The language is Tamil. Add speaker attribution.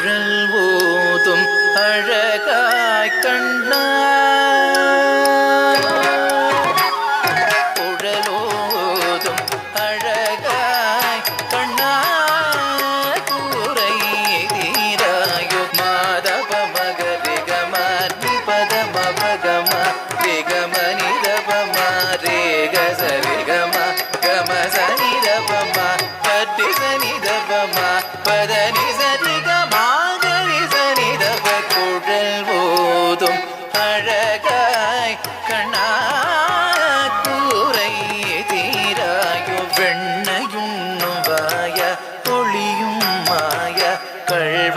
Speaker 1: குழல் ஊதும் அழகாய் கண்ணா குழலோதும் அழகாய் கண்ணா கூரை தீராயு மாதவ மகரிகமாரி பதம பகம ரிகமணி தபமா ரேக சரிகமா கம சனி தபமா பட்டி சனி தபமா பதனி சரிகமா கரி சனி தப குழல் ஓதும் அழகாய் கண்ணா கூரை தீராயு வெண்ணையுண்ணும் வாய ஒளியும் மாய கள்